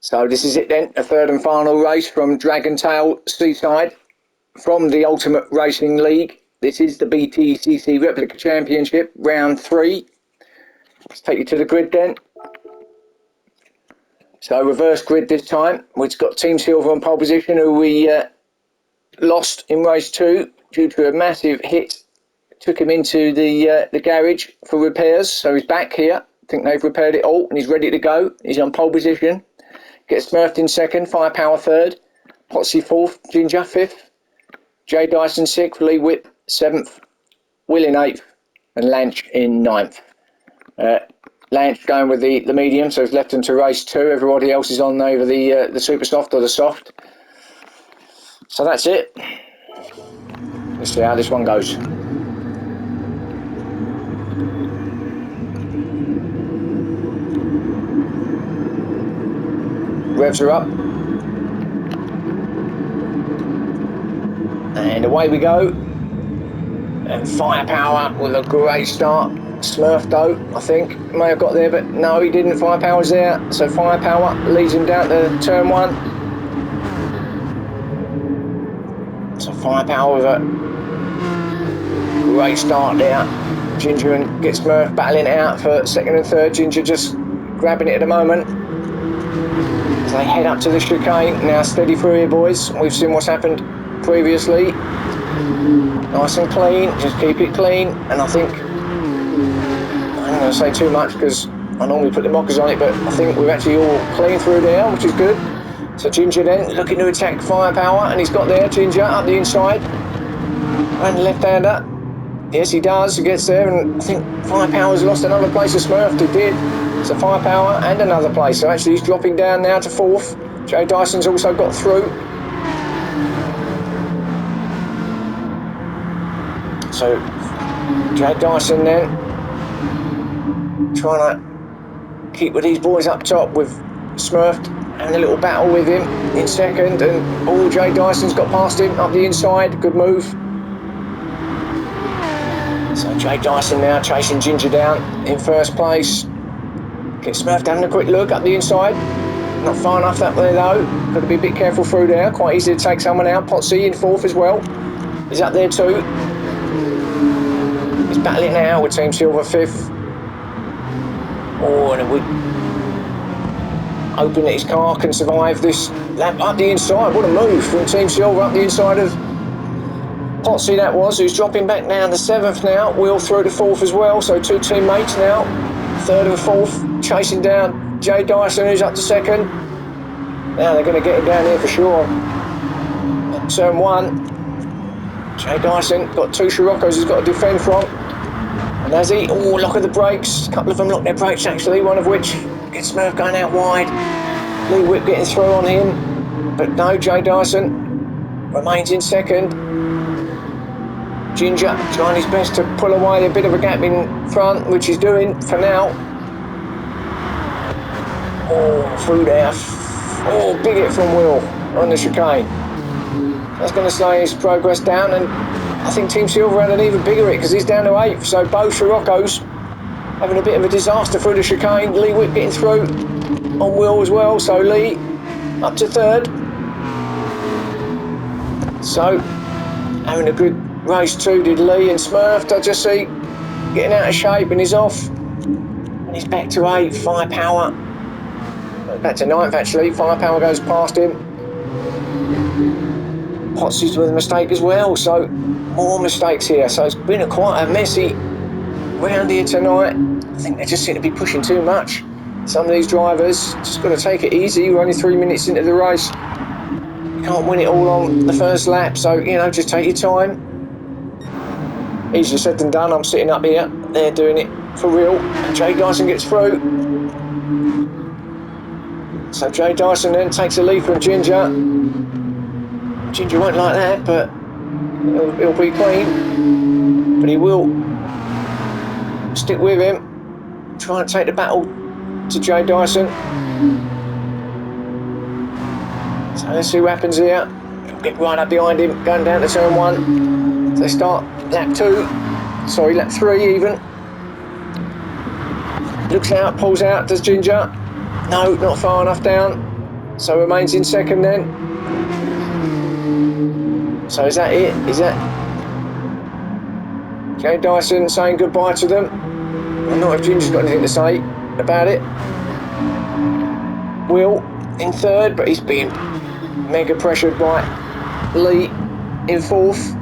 So this is it then, a third and final race from Dragon Tail Seaside from the Ultimate Racing League. This is the BTCC Replica Championship, round 3. Let's take you to the grid then. So reverse grid this time. We've got Team Silver on pole position, who we lost in race 2 due to a massive hit. Took him into the garage for repairs, so he's back here. I think they've repaired it all and he's ready to go. He's on pole position. Gets Smurfed in second, Firepower third, Potsy fourth, Ginger fifth, Jay Dyson sixth, Lee Whip seventh, Will in eighth, and Lanch in ninth. Lanch going with the medium, so he's left into race 2. Everybody else is on over the super soft or the soft. So that's it. Let's see how this one goes. Revs are up. And away we go. And Firepower with a great start. Smurf though, I think, may have got there, but no, he didn't. Firepower's there. So Firepower leads him down to turn 1. So Firepower with a great start there. Ginger and gets Smurf battling it out for second and third. Ginger just grabbing it at the moment. So they head up to the chicane. Now steady through here, boys. We've seen what's happened previously. Nice and clean. Just keep it clean. And I think, I'm not going to say too much because I normally put the mockers on it, but I think we're actually all clean through there, which is good. So Ginger then looking to attack Firepower, and he's got there, Ginger, up the inside. And left-hander. Yes, he does. He gets there, and I think Firepower's lost another place to Smurf. He did. So Firepower and another place. So actually he's dropping down now to 4th. Jay Dyson's also got through. So Jay Dyson then trying to keep with these boys up top with Smurfed having a little battle with him in second, and Jay Dyson's got past him up the inside. Good move. So Jay Dyson now chasing Ginger down in first place. Gets Smurfed having a quick look up the inside. Not far enough that way though. Got to be a bit careful through there. Quite easy to take someone out. Potsy in 4th as well. He's up there too. He's battling now with Team Silver 5th. And we hoping that his car can survive this lap up the inside. What a move from Team Silver up the inside of Potsy that was, who's dropping back now to 7th now. Will through to 4th as well. So 2 teammates now. 3rd and 4th, chasing down Jay Dyson, who's up to 2nd. Now they're going to get him down here for sure. Turn 1. Jay Dyson got 2 Scirocco's he's got to defend from. And as he, lock of the brakes. A couple of them lock their brakes actually, one of which gets Smurf going out wide. Lee Whip getting through on him. But no, Jay Dyson remains in 2nd. Ginger trying his best to pull away a bit of a gap in front, which he's doing for now. Through there. Big hit from Will on the chicane. That's going to slow his progress down, and I think Team Silver had an even bigger hit because he's down to 8th. So both Scirocco's having a bit of a disaster through the chicane. Lee Whip getting through on Will as well. So Lee up to 3rd. So having a good race 2 did Lee, and Smurfed I just see getting out of shape and he's off. And he's back to 8th. Firepower back to 9th actually. Firepower goes past him. Potsy's with a mistake as well, so more mistakes here. So it's been quite a messy round here tonight. I think they just seem to be pushing too much. Some of these drivers just got to take it easy. We're only 3 minutes into the race. You can't win it all on the first lap, so just take your time. Easier said than done. I'm sitting up here. They're doing it for real. And Jay Dyson gets through. So Jay Dyson then takes a lead from Ginger. Ginger won't like that, but he'll be clean. But he will stick with him. Try and take the battle to Jay Dyson. So let's see what happens here. He'll get right up behind him, going down to turn 1. So they start lap 2. Sorry, lap 3 even. Looks out, pulls out, does Ginger. No, not far enough down. So remains in second then. So is that it? Is that Jay Dyson saying goodbye to them? I'm not if Ginger's got anything to say about it. Will in third, but he's being mega pressured by Lee in fourth.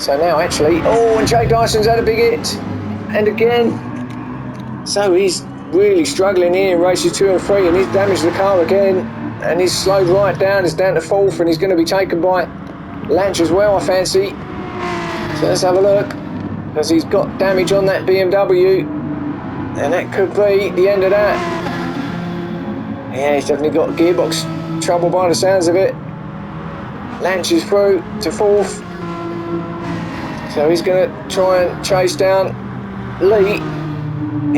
So now actually, oh, and Jay Dyson's had a big hit. And again. So he's really struggling here in races 2 and 3, and he's damaged the car again. And he's slowed right down, he's down to fourth, and he's going to be taken by Lanch as well, I fancy. So let's have a look, because he's got damage on that BMW, and that could be the end of that. Yeah, he's definitely got gearbox trouble by the sounds of it. Lanch is through to fourth, so he's going to try and chase down Lee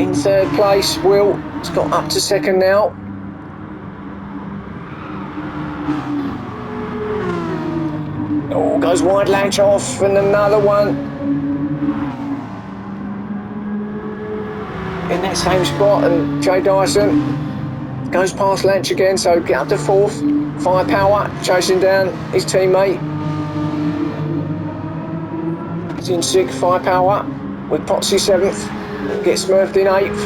in third place. Will has got up to second now. Oh, goes wide, Lanch off, and another one in that same spot, and Jay Dyson goes past Lanch again, so get up to fourth. Firepower chasing down his teammate. He's in sixth, Firepower, with Potsy seventh. Gets smurfed in eighth.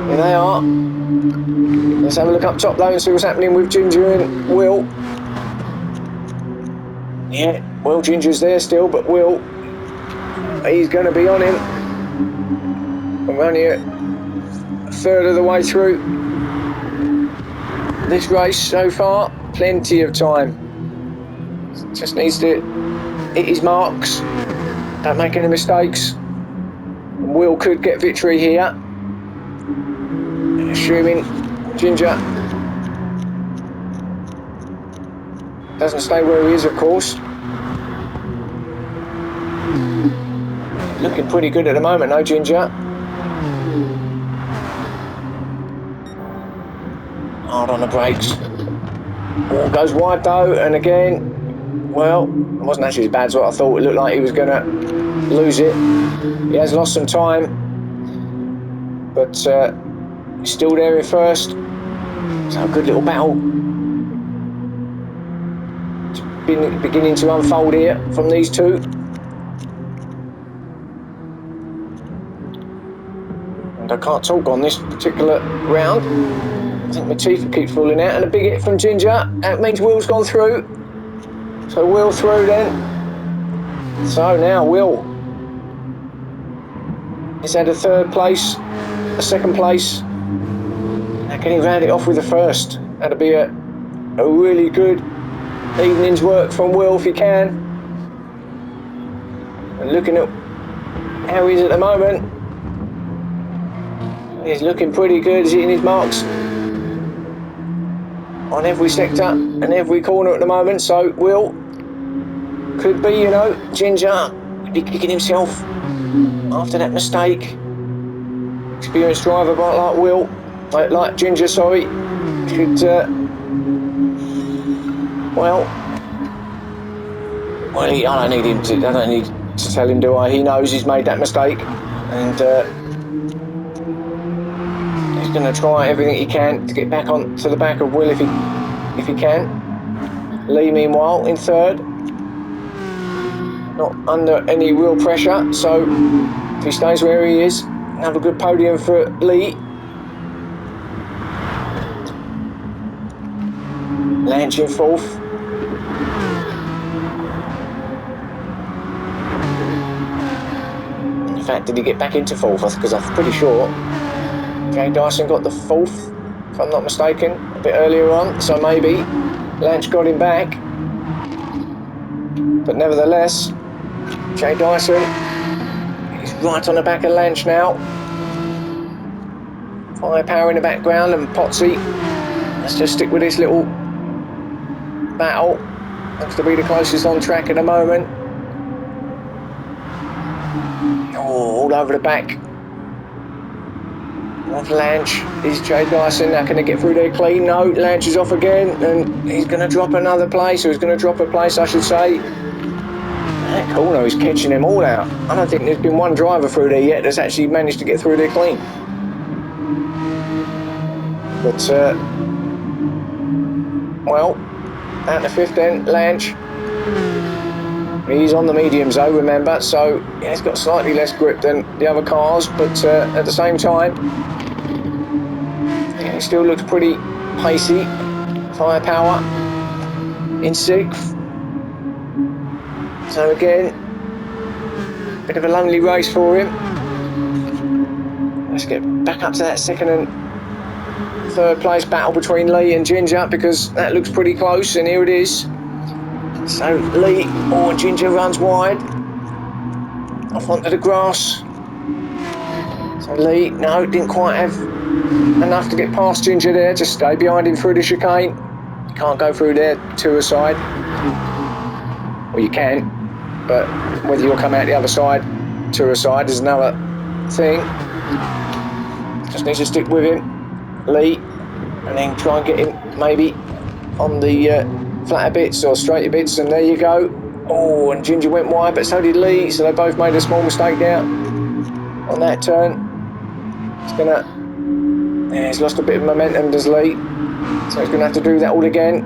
Here they are. Let's have a look up top though and see what's happening with Ginger and Will. Yeah, well, Ginger's there still, but Will, he's going to be on him. We're only a third of the way through this race so far. Plenty of time. Just needs to hit his marks. Don't make any mistakes. Will could get victory here, assuming Ginger doesn't stay where he is, of course. Looking pretty good at the moment, no, Ginger. Hard on the brakes. All goes wide though, and again, well, it wasn't actually as bad as what I thought. It looked like he was going to lose it. He has lost some time, but he's still there in first. So a good little battle beginning to unfold here from these two. And I can't talk on this particular round. I think my teeth keep falling out, and a big hit from Ginger. That means Will's gone through. So Will through then. So now Will has had a third place, a second place. Now can he round it off with a first? That'll be a really good evening's work from Will if he can. And looking at how he is at the moment, he's looking pretty good. He's hitting his marks on every sector and every corner at the moment. So Will could be, you know, Ginger could be kicking himself after that mistake. Experienced driver like Will, like Ginger, sorry, could well, I don't need him to. I don't need to tell him, do I? He knows he's made that mistake, and he's going to try everything he can to get back on to the back of Will if he can. Lee, meanwhile, in third, not under any real pressure. So if he stays where he is, have a good podium for Lee. Lanch in fourth. In fact, did he get back into fourth? Because I'm pretty sure Jay Dyson got the fourth, if I'm not mistaken, a bit earlier on. So maybe Lanch got him back. But nevertheless, Jay Dyson is right on the back of Lanch now. Firepower in the background, and Potsy. Let's just stick with this little battle. Looks to be the closest on track at the moment. Oh, all over the back of Lanch is Jay Dyson. Now can they get through there clean? No, Lanch is off again, and he's going to drop another place, or he's going to drop a place, I should say. That corner is catching them all out. I don't think there's been one driver through there yet that's actually managed to get through there clean. But, well, out the fifth then, Lange. He's on the mediums though, remember, so yeah, he's got slightly less grip than the other cars, but at the same time, yeah, he still looks pretty pacey. Firepower in sixth. So again, bit of a lonely race for him. Let's get back up to that second and third place battle between Lee and Ginger, because that looks pretty close, and here it is. So Lee, and Ginger runs wide off onto the grass. So Lee, no, didn't quite have enough to get past Ginger there. Just stay behind him through the chicane. You can't go through there to a side. Well, you can, but whether you'll come out the other side to a side is another thing. Just need to stick with him, Lee, and then try and get him maybe on the flatter bits or straighter bits, and there you go. Oh, and Ginger went wide, but so did Lee, so they both made a small mistake there on that turn. He's lost a bit of momentum, does Lee, so he's going to have to do that all again.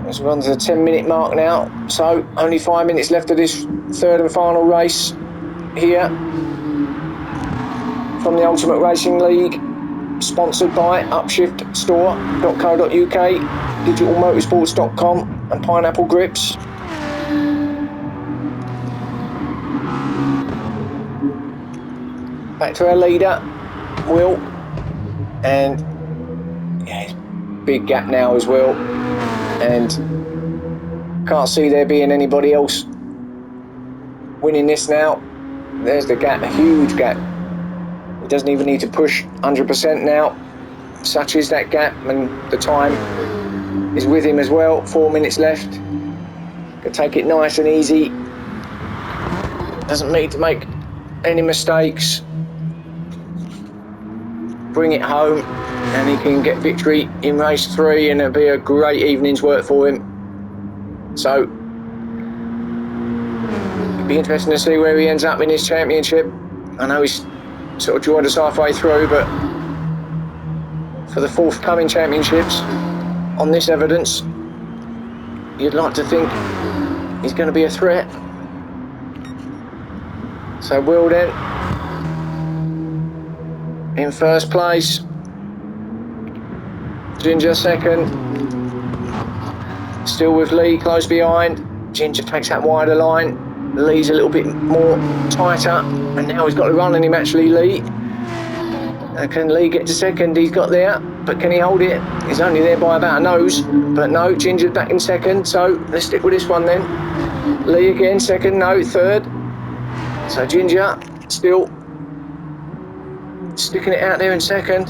As we're on to the 10-minute mark now, so only 5 minutes left of this third and final race here from the Ultimate Racing League, sponsored by upshiftstore.co.uk, digitalmotorsports.com and Pineapple Grips. Back to our leader, Will, and yeah, it's big gap now as well, and can't see there being anybody else winning this now. There's the gap, a huge gap. He doesn't even need to push 100% now. Such is that gap, and the time is with him as well. 4 minutes left. Can take it nice and easy. Doesn't need to make any mistakes. Bring it home, and he can get victory in race 3, and it'll be a great evening's work for him. So it'll be interesting to see where he ends up in his championship. I know he's sort of joined us halfway through, but for the forthcoming championships, on this evidence, you'd like to think he's going to be a threat. So Will then in first place, Ginger second, still with Lee close behind. Ginger takes that wider line, Lee's a little bit more tighter, and now he's got to run on him actually, Lee. Can Lee get to second? He's got there, but can he hold it? He's only there by about a nose, but no, Ginger's back in second, so let's stick with this one then. Lee again, second, no, third. So Ginger still sticking it out there in second.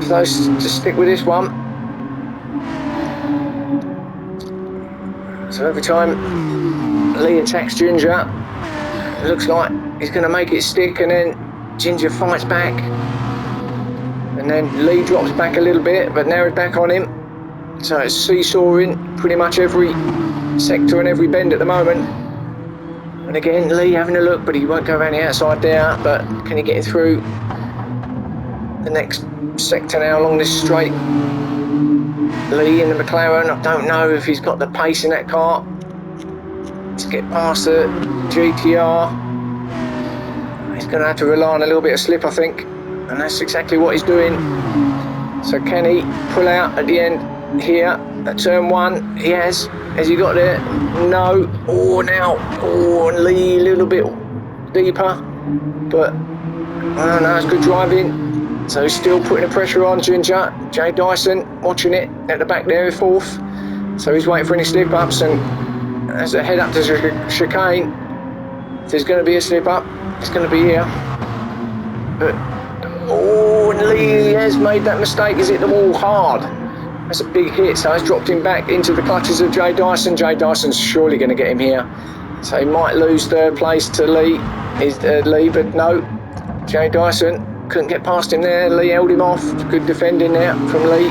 So let's just stick with this one. So every time Lee attacks Ginger, it looks like he's going to make it stick, and then Ginger fights back, and then Lee drops back a little bit, but now he's back on him. So it's seesawing pretty much every sector and every bend at the moment. And again, Lee having a look, but he won't go around the outside there. But can he get it through the next sector now along this straight? Lee in the McLaren, I don't know if he's got the pace in that car to get past the GTR. He's going to have to rely on a little bit of slip, I think, and that's exactly what he's doing. So can he pull out at the end here at turn 1? He has. Has he got there? No. Oh, now. Oh, and Lee a little bit deeper, but I don't know, it's good driving. So he's still putting the pressure on Ginger. Jay Dyson watching it at the back there, 4th. So he's waiting for any slip ups, and as they head up to the chicane, if there's going to be a slip up, it's going to be here. But oh, and Lee has made that mistake. He's hit the wall hard. That's a big hit. So it's dropped him back into the clutches of Jay Dyson. Jay Dyson's surely going to get him here. So he might lose third place to Lee. Lee, but no, Jay Dyson couldn't get past him there. Lee held him off. Good defending there from Lee.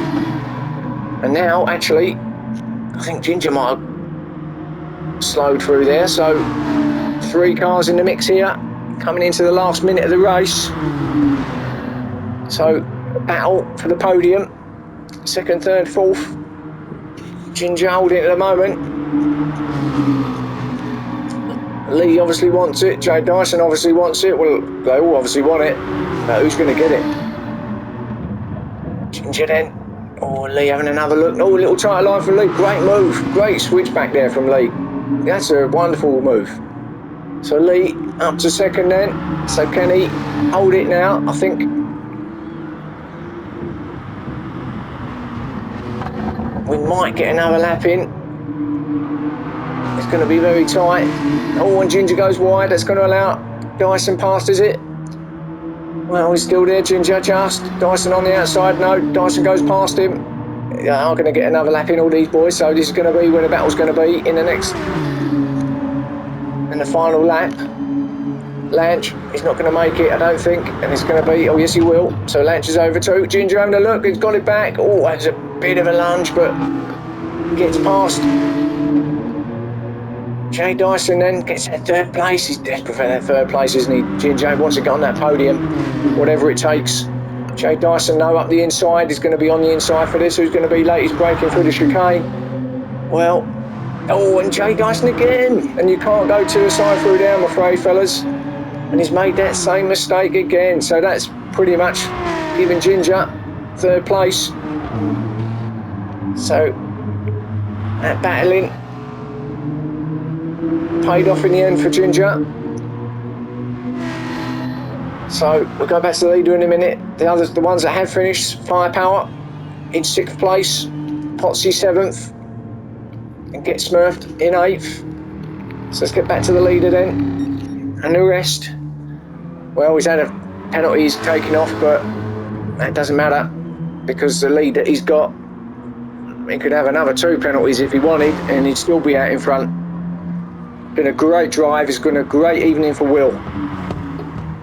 And now, actually, I think Ginger might have slowed through there. So 3 cars in the mix here. coming into the last minute of the race. So, battle for the podium. Second, third, fourth. Ginger holding it at the moment. Lee obviously wants it. Jay Dyson obviously wants it. Well, they all obviously want it. But who's going to get it? Ginger then. Oh, Lee having another look. Oh, a little tight line from Lee. Great move. Great switch back there from Lee. That's a wonderful move. So Lee up to second then. So can he hold it now? I think we might get another lap in. It's going to be very tight. Oh, and Ginger goes wide. That's going to allow Dyson past, is it? Well, he's still there, Ginger, just. Dyson on the outside. No, Dyson goes past him. Yeah, I'm going to get another lap in, all these boys. So this is going to be where the battle's going to be in the final lap. Lanch is not going to make it, I don't think. And it's going to be, oh yes he will. So Lanch is over too. Ginger having a look, he's got it back. Oh, that's a bit of a lunge, but gets past. Jay Dyson then gets that third place. He's desperate for that third place, isn't he? Ginger wants to get on that podium, whatever it takes. Jay Dyson, no, up the inside. He's going to be on the inside for this. Who's going to be late? He's breaking through the chicane. Well, oh, and Jay Dyson again. And you can't go to the side through there, I'm afraid, fellas. And he's made that same mistake again. So that's pretty much giving Ginger third place. So that battling paid off in the end for Ginger. So we'll go back to the leader in a minute. The ones that have finished, Firepower in 6th place, Potsy 7th, and Get Smurfed in 8th. So let's get back to the leader then. And the rest, well, he's had a penalty he's taken off, but that doesn't matter because the lead that he's got, he could have another 2 penalties if he wanted and he'd still be out in front. Been a great drive. It's been a great evening for Will.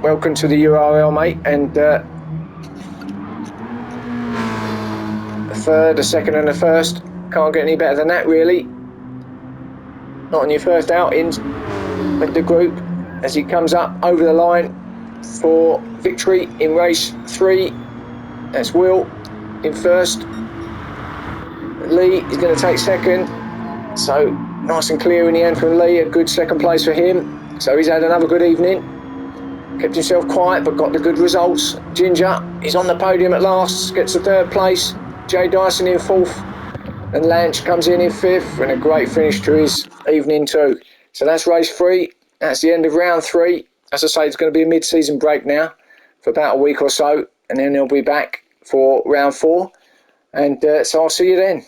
Welcome to the URL, mate. And the third, the second and the first. Can't get any better than that, really. Not on your first outings with the group as he comes up over the line for victory in race 3. That's Will in first. Lee is going to take second. So nice and clear in the end from Lee. A good second place for him. So he's had another good evening. Kept himself quiet but got the good results. Ginger is on the podium at last. Gets the 3rd place. Jay Dyson in 4th. And Lanch comes in 5th. And a great finish to his evening too. So that's race 3. That's the end of round 3. As I say, it's going to be a mid-season break now for about a week or so. And then he'll be back for round 4. And so I'll see you then.